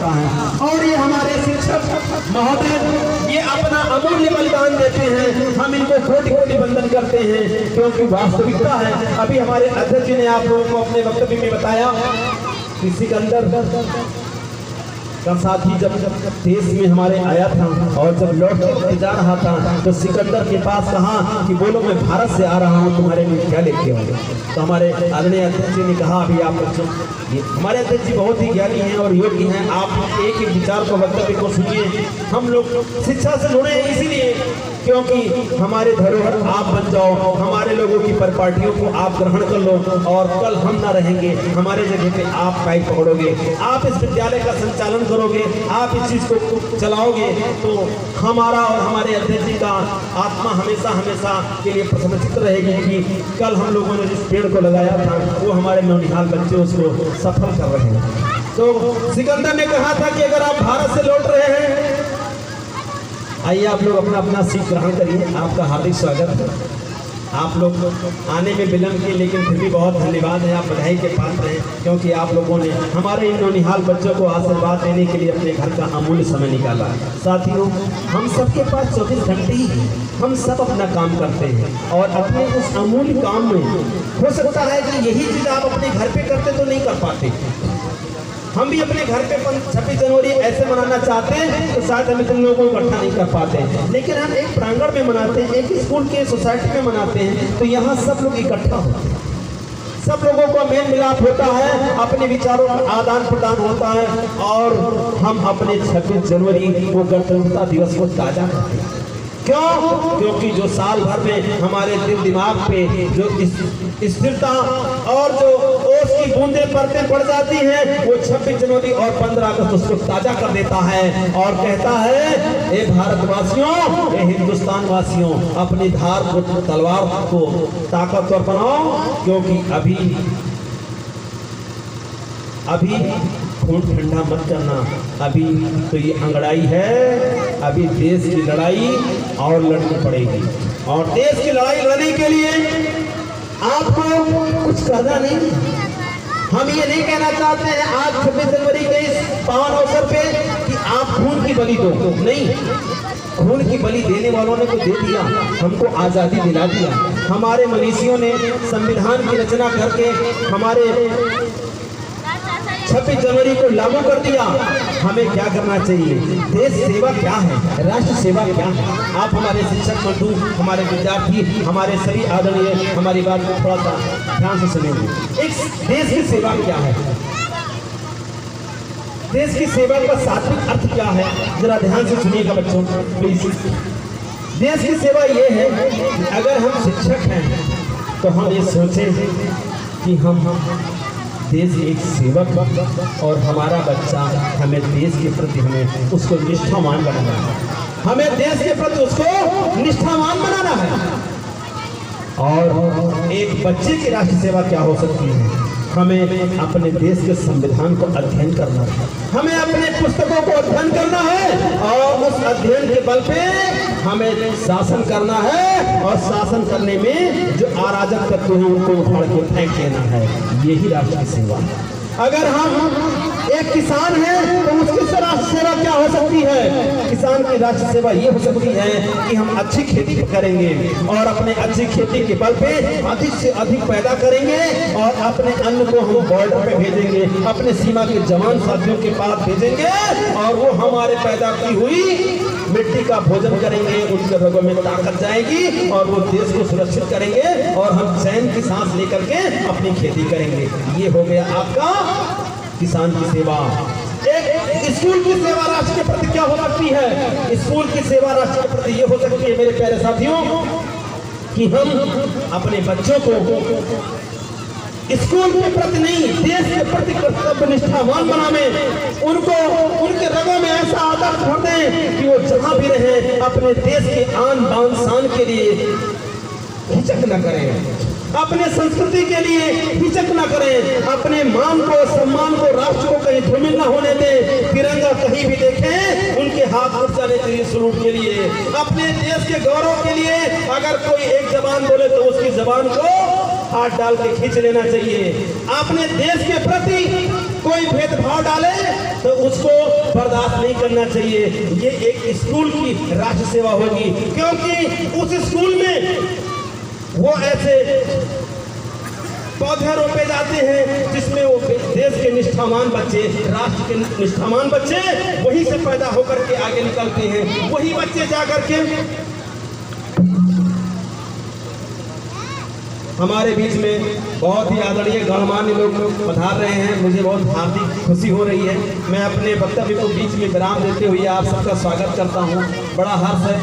सकता है। और ये हमारे शिक्षक महोदय ये अपना अमूल्य बलिदान देते हैं, हम इनको कोटि कोटि वंदन करते हैं, क्योंकि वास्तविकता है। अभी हमारे अध्यक्ष जी ने आप लोगों को अपने वक्तव्य में बताया कि सिकंदर का साथी जब देश में हमारे आया था और जब लौट के जा रहा था तो सिकंदर के पास कहा कि बोलो मैं भारत से आ रहा हूँ, तुम्हारे लिए क्या लेके आओगे। तो हमारे आदरणीय अध्यक्ष जी ने कहा अभी आप ये हमारे अध्यक्ष जी बहुत ही ज्ञानी हैं और योग्य हैं, आप एक एक विचार को वक्तव्य को सुनिए। हम लोग शिक्षा से जुड़े हैं इसीलिए क्योंकि हमारे धरोहर आप बन जाओ, हमारे लोगों की परिपाटियों को आप ग्रहण कर लो और कल हम ना रहेंगे, हमारे जगह पे आप पाइप पकड़ोगे, आप इस विद्यालय का संचालन करोगे, आप इस चीज को चलाओगे, तो हमारा और हमारे अध्यक्ष जी का आत्मा हमेशा हमेशा के लिए प्रसन्नचित्त रहेगी कि कल हम लोगों ने जिस पेड़ को लगाया था वो हमारे नौनिहाल बच्चे उसको सफल कर रहे हैं। तो सिकंदर ने कहा था कि अगर आप भारत से लौट रहे हैं, आइए आप लोग अपना अपना सीट ग्रहण करिए, आपका हार्दिक स्वागत है। आप लोग आने में विलंब किए लेकिन फिर भी बहुत धन्यवाद है, आप बधाई के पात्र हैं क्योंकि आप लोगों ने हमारे इन नौनिहाल बच्चों को आशीर्वाद देने के लिए अपने घर का अमूल्य समय निकाला। साथियों, हम सबके पास 24 घंटे ही हैं, हम सब अपना काम करते हैं और अपने उस अमूल्य काम में हो सकता है कि यही चीज़ आप अपने घर पे करते तो नहीं कर पाते। हम भी अपने घर पे 26 जनवरी ऐसे मनाना चाहते हैं तो शायद हम इतने लोगों को इकट्ठा नहीं कर पाते हैं, लेकिन हम एक प्रांगण में मनाते हैं, एक स्कूल के सोसाइटी में मनाते हैं, तो यहाँ सब लोग इकट्ठा होते हैं, सब लोगों का मेल मिलाप होता है, अपने विचारों का आदान प्रदान होता है और हम अपने 26 जनवरी को गणतंत्रता दिवस को ताजा करते हैं। क्यों? क्योंकि जो साल भर में हमारे दिल दिमाग पे जो स्थिरता और जो ओस की बूंदें परतें पड़ जाती हैं वो 26 जनवरी और 15 अगस्त उसको ताजा कर देता है और कहता है ए भारतवासियों, ए हिंदुस्तान वासियों, अपनी धार को तलवार को ताकतवर बनाओ क्योंकि अभी खून ठंडा मत करना, अभी तो ये अंगड़ाई है, अभी देश की लड़ाई और लड़नी पड़ेगी और देश की लड़ाई लड़ने के लिए आपको कुछ करना नहीं। हम ये नहीं कहना चाहते हैं आज 26 जनवरी के इस पावन अवसर पे कि आप खून की बलि दो, नहीं, खून की बलि देने वालों ने तो दे दिया, हमको आज़ादी दिला दिया। हमारे मनीषियों ने संविधान की रचना करके हमारे 26 जनवरी को लागू कर दिया। हमें क्या करना चाहिए? देश सेवा क्या है, राष्ट्र सेवा क्या है? आप हमारे शिक्षक बंधु, हमारे विद्यार्थी, हमारे सभी आदरणीय हमारी बात को थोड़ा सा ध्यान से सुनेंगे। एक देश की सेवा क्या है, देश की सेवा का सात्विक अर्थ क्या है, जरा ध्यान से सुनिएगा बच्चों प्लीज। देश की सेवा ये है कि अगर हम शिक्षक हैं तो हम ये सोचें कि हम देश एक सेवक और हमारा बच्चा हमें देश के प्रति हमें उसको निष्ठावान बनाना है, हमें देश के प्रति उसको निष्ठावान बनाना है। और एक बच्चे की राष्ट्र सेवा क्या हो सकती है? हमें अपने देश के संविधान को अध्ययन करना है, हमें अपने पुस्तकों को अध्ययन करना है और उस अध्ययन के बल पे हमें शासन करना है और शासन करने में जो अराजक तत्व हैं उनको उखाड़ के फेंक देना है, यही राष्ट्र की सेवा है। अगर हम एक किसान हैं तो उसकी राष्ट्र सेवा क्या हो सकती है? किसान की राष्ट्र सेवा ये हो सकती है कि हम अच्छी खेती करेंगे और अपने अच्छी खेती के बल पे अधिक से अधिक पैदा करेंगे और अपने अन्न को हम बॉर्डर पे भेजेंगे, अपने सीमा के जवान साथियों के पास भेजेंगे और वो हमारे पैदा की हुई मिट्टी का भोजन करेंगे, उनके रगों में ताकत जाएगी और वो देश को सुरक्षित करेंगे और हम चैन की सांस लेकर के अपनी खेती करेंगे। ये हो गया आपका किसान की सेवा। एक स्कूल की सेवा राष्ट्र के प्रति क्या हो सकती है? स्कूल की सेवा राष्ट्र के प्रति ये हो सकती है मेरे प्यारे साथियों कि हम अपने बच्चों को स्कूल के प्रति नहीं, देश के प्रति कर्तव्य निष्ठावान बनावे, उनको उनके रगों में ऐसा आदर भर दें कि वो जहां भी रहे अपने देश के आन बान शान के लिए हिचक न करें, अपने संस्कृति के लिए हिचक न करें, अपने मान को सम्मान को राष्ट्र को कहीं धूमिल न होने दें, तिरंगा कहीं भी देखें उनके हाथ उठ जाने चाहिए सलूट के लिए। अपने देश के गौरव के लिए अगर कोई एक जबान बोले तो उसकी जबान को हाथ डाल के खींच लेना चाहिए। अपने देश के प्रति कोई भेदभाव डाले तो उसको बर्दाश्त नहीं करना चाहिए। ये एक स्कूल की राष्ट्र सेवा होगी, क्योंकि उस स्कूल में वो ऐसे पौधे रोपे जाते हैं जिसमें वो देश के निष्ठावान बच्चे, राष्ट्र के निष्ठावान बच्चे वहीं से पैदा होकर के आगे निकलते हैं। वही बच्चे जा करके हमारे बीच में बहुत ही आदरणीय गणमान्य लोग पधार रहे हैं। मुझे बहुत हार्दिक खुशी हो रही है। मैं अपने वक्तव्य को बीच में विराम देते हुए आप सबका स्वागत करता हूं। बड़ा हर्ष है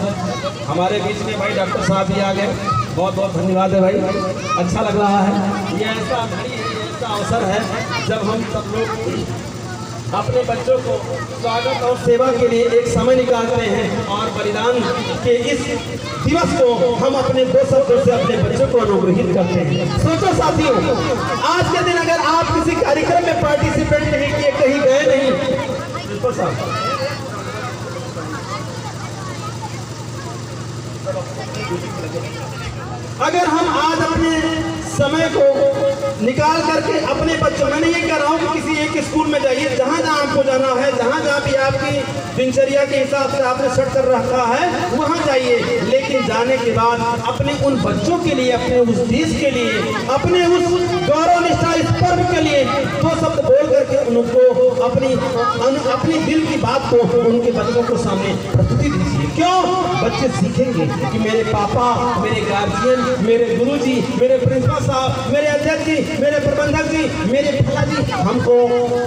हमारे बीच में भाई डॉक्टर साहब भी आ गए। बहुत बहुत धन्यवाद है भाई, अच्छा लग रहा है। ये ऐसा घड़ी है, ऐसा अवसर है जब हम सब लोग अपने बच्चों को स्वागत और सेवा के लिए एक समय निकालते हैं और बलिदान के इस दिवस को हम अपने दो शब्दों से अपने बच्चों को अनुग्रहित करते हैं। सोचो साथियों, आज के दिन अगर आप किसी कार्यक्रम में पार्टिसिपेट नहीं किए, कहीं गए नहीं, अगर हम आज अपने समय को निकाल करके अपने बच्चों, मैंने ये कह रहा हूँ कि किसी एक स्कूल में जाइए, जहाँ जहाँ आपको जाना है, जहाँ जहाँ भी आपकी दिनचर्या के हिसाब से आपने सेट कर रखा है वहाँ जाइए, लेकिन जाने के बाद अपने उन बच्चों के लिए, अपने उस देश के लिए, अपने उस गौरव निष्ठा इस पर्व के लिए दो शब्द बोल करके उनको अपनी दिल की बात को उनके बच्चों को सामने प्रस्तुति दीजिए। क्यों? बच्चे सीखेंगे कि मेरे पापा, मेरे गार्जियन, मेरे गुरुजी, मेरे प्रिंसिपल साहब, मेरे अध्यक्ष जी, मेरे प्रबंधक जी, मेरे पिता जी हमको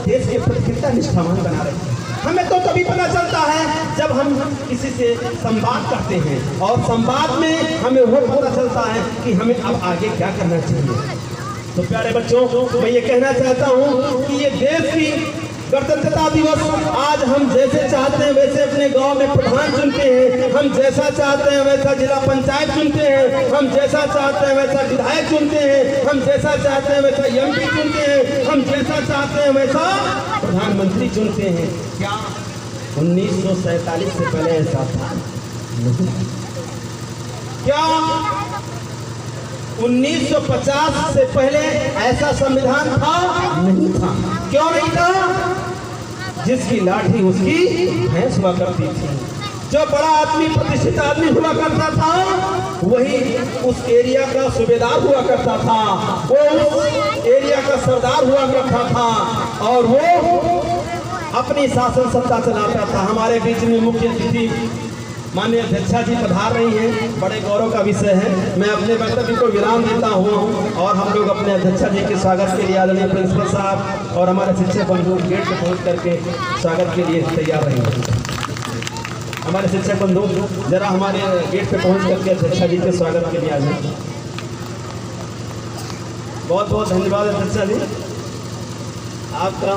देश के प्रति कितना निष्ठावान बना रहे हैं। हमें तो तभी पता चलता है जब हम किसी से संवाद करते हैं, और संवाद में हमें वो पता चलता है कि हमें अब आगे क्या करना चाहिए। तो प्यारे बच्चों, मैं ये कहना चाहता हूँ कि ये देश की गणतंत्रता दिवस आज हम जैसे चाहते हैं वैसे अपने गांव में प्रधान चुनते हैं, हम जैसा चाहते हैं वैसा जिला पंचायत चुनते हैं, हम जैसा चाहते हैं वैसा विधायक चुनते हैं, हम जैसा चाहते हैं वैसा एमपी चुनते हैं, हम जैसा चाहते हैं वैसा प्रधानमंत्री चुनते हैं। क्या 1947 से पहले ऐसा था? नहीं। क्या 1950 से पहले ऐसा संविधान था? नहीं था। क्यों नहीं था? जिसकी लाठी उसकी भैंस हुआ करती थी। जो बड़ा आदमी, प्रतिष्ठित आदमी हुआ करता था, वही उस एरिया का सूबेदार हुआ करता था, वो उस एरिया का सरदार हुआ करता था, और वो अपनी शासन सत्ता चलाता था। हमारे बीच में मुख्य अतिथि माननीय अध्यक्षा जी पधार रही हैं, बड़े गौरव का विषय है। मैं अपने वक्तव्य को विराम देता हूँ और हम लोग अपने अध्यक्षा जी के स्वागत के लिए आदरणीय प्रिंसिपल साहब और हमारे शिक्षक बंधु गेट पे पहुँच करके स्वागत के लिए तैयार रहेंगे। हमारे शिक्षक बंधु जरा हमारे गेट पे पहुँच करके अध्यक्षा जी के स्वागत के लिए आ जाए। बहुत बहुत धन्यवाद अध्यक्षा जी, आपका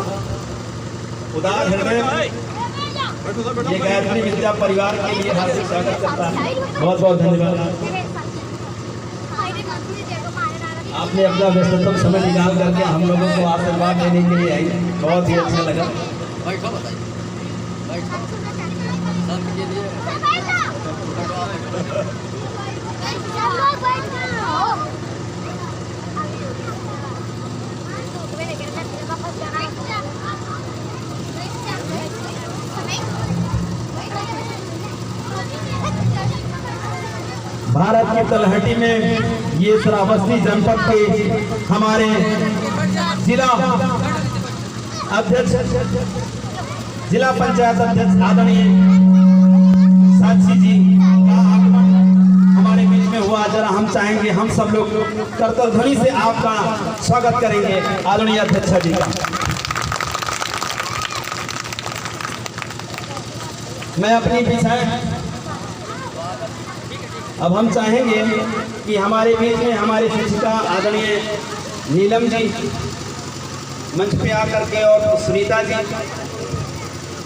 उदार हृदय ये गायत्री विद्या परिवार के लिए हार्दिक स्वागत करता है। बहुत बहुत धन्यवाद। आपने अपना व्यस्ततम समय निकाल करके हम लोगों को आशीर्वाद देने के लिए आई, बहुत ही अच्छा लगा। भारत की तलहटी में ये श्रावस्ती जनपद के हमारे जिला अध्यक्ष, जिला पंचायत अध्यक्ष आदरणीय साक्षी जी का आगमन हमारे बीच में हुआ। जरा हम चाहेंगे, हम सब लोग करतल ध्वनि से आपका स्वागत करेंगे आदरणीय अध्यक्षा जी का। मैं अपनी विषय अब हम चाहेंगे कि हमारे बीच में हमारी शिक्षिका आदरणीय नीलम जी मंच पे आकर के और सुनीता जी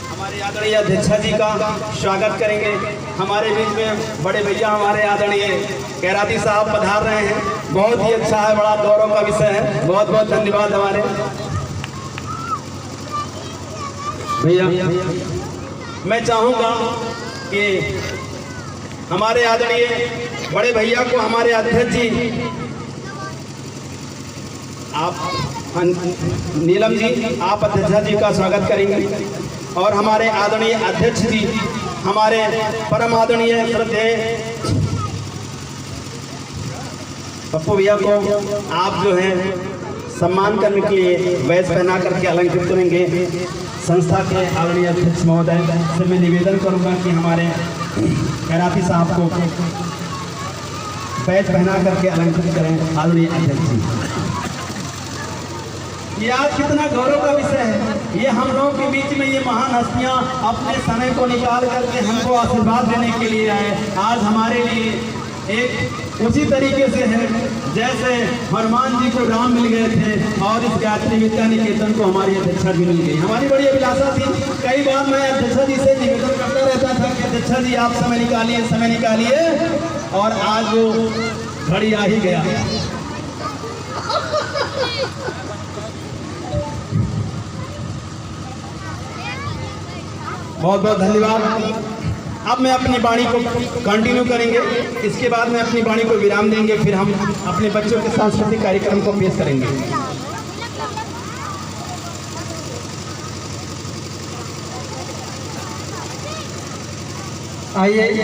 हमारे आदरणीय अध्यक्षा जी का स्वागत करेंगे। हमारे बीच में बड़े भैया हमारे आदरणीय कैराती साहब पधार रहे हैं। बहुत ही अच्छा है, बड़ा गौरव का विषय है। बहुत बहुत धन्यवाद हमारे भैया। मैं चाहूँगा कि हमारे आदरणीय बड़े भैया को हमारे अध्यक्ष जी आप हाँ, नीलम जी आप अध्यक्षा जी का स्वागत करेंगे और हमारे आदरणीय अध्यक्ष जी, हमारे परम आदरणीय श्रद्धेय पप्पू भैया को आप जो है सम्मान करने के लिए बैज पहना करके अलंकृत करेंगे। संस्था के आदरणीय अध्यक्ष महोदय से मैं निवेदन करूंगा कि हमारे खैराती साहब को बैज पहना करके अलंकृत करें। आदरणीय अध्यक्ष जी, ये आज कितना गौरव का विषय है। ये हम लोगों के बीच में ये महान हस्तियां अपने समय को निकाल करके हमको आशीर्वाद देने के लिए आए। आज हमारे लिए एक उसी तरीके से है जैसे हनुमान जी को राम मिल गए थे और इस गायत्री विद्या निकेतन को हमारी अध्यक्षा जी मिल गई। हमारी बड़ी अभिलाषा थी। कई बार मैं अध्यक्षा जी से निवेदन करता रहता था कि अध्यक्षा जी आप समय निकालिए और आज वो घड़ी आ ही गया। बहुत बहुत धन्यवाद। अब मैं अपनी वाणी को कंटिन्यू करेंगे, इसके बाद में अपनी वाणी को विराम देंगे, फिर हम अपने बच्चों के सांस्कृतिक कार्यक्रम को पेश करेंगे। आइए।